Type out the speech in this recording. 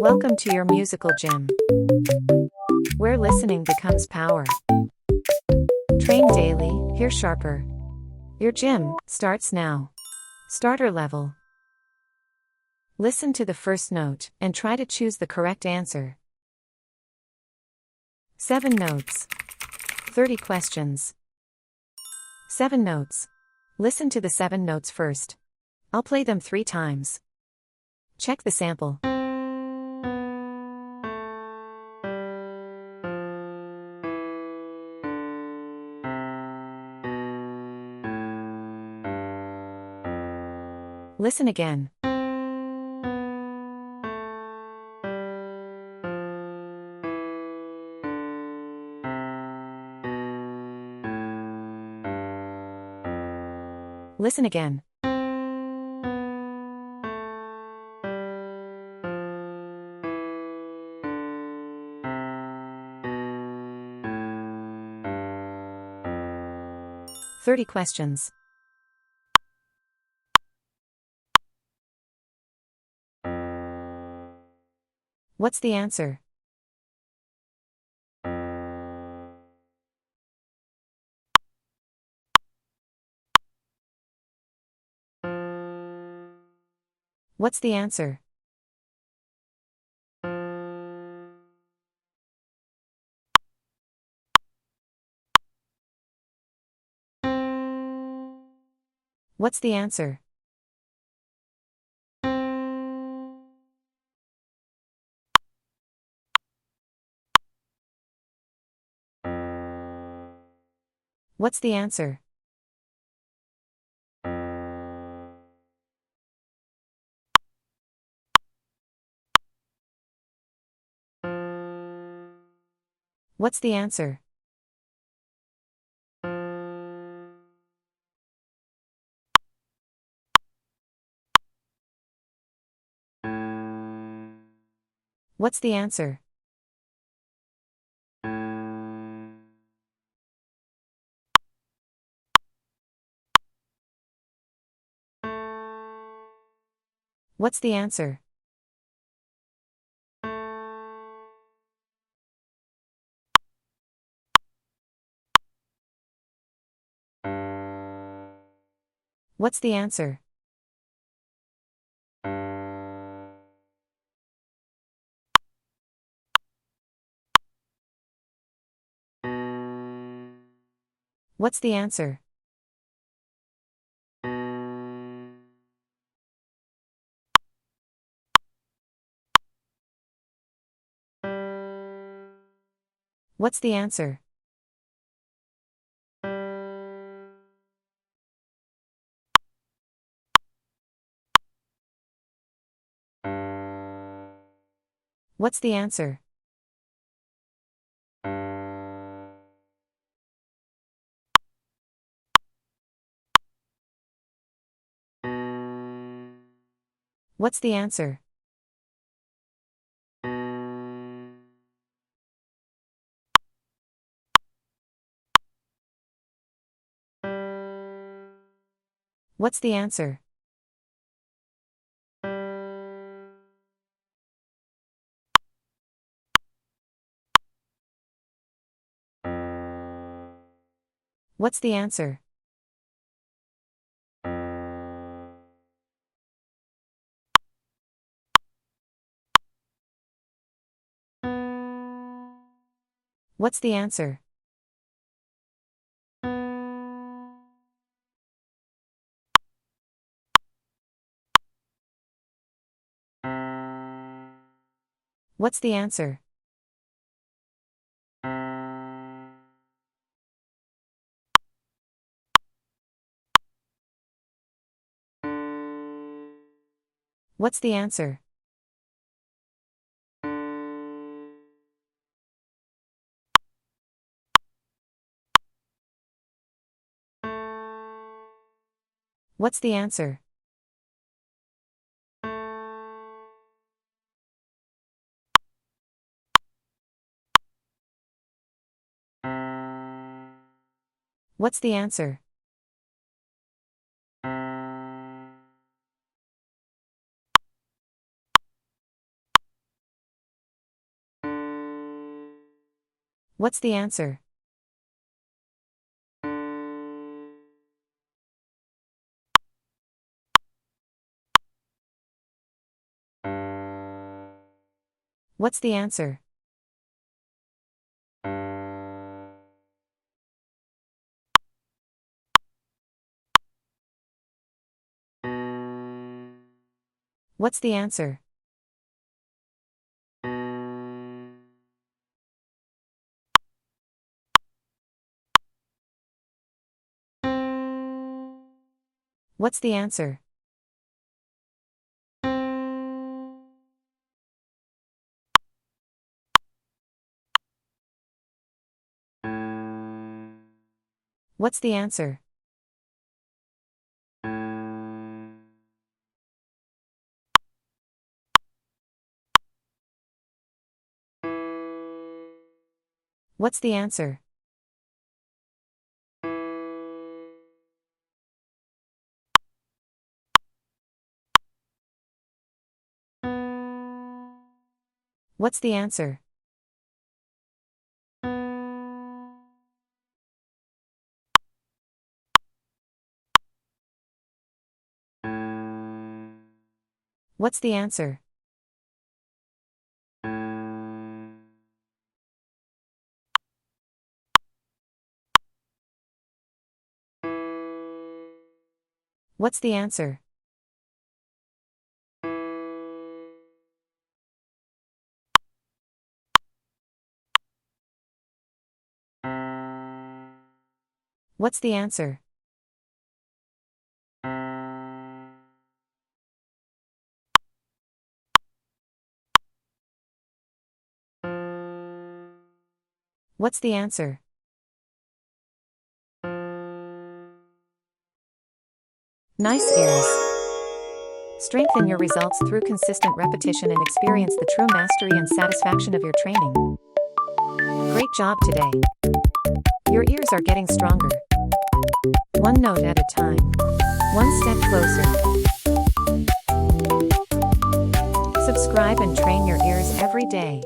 Welcome to your musical gym, where listening becomes power. Train daily, hear sharper. Your gym starts now. Starter level. Listen to the first note and try to choose the correct answer. 7 notes. 30 questions. 7 notes. Listen to the 7 notes first. I'll play them 3 times. Check the sample. Listen again. Listen again. "30 questions. What's the answer? What's the answer? What's the answer? What's the answer? What's the answer? What's the answer? What's the answer? What's the answer? What's the answer? What's the answer? What's the answer? What's the answer? What's the answer? What's the answer? What's the answer? What's the answer? What's the answer? What's the answer? What's the answer? What's the answer? What's the answer? What's the answer? What's the answer? What's the answer? What's the answer? What's the answer? What's the answer? What's the answer? What's the answer? What's the answer? Nice ears. Strengthen your results through consistent repetition and experience the true mastery and satisfaction of your training. Great job today. Your ears are getting stronger. One note at a time. One step closer. Subscribe and train your ears every day.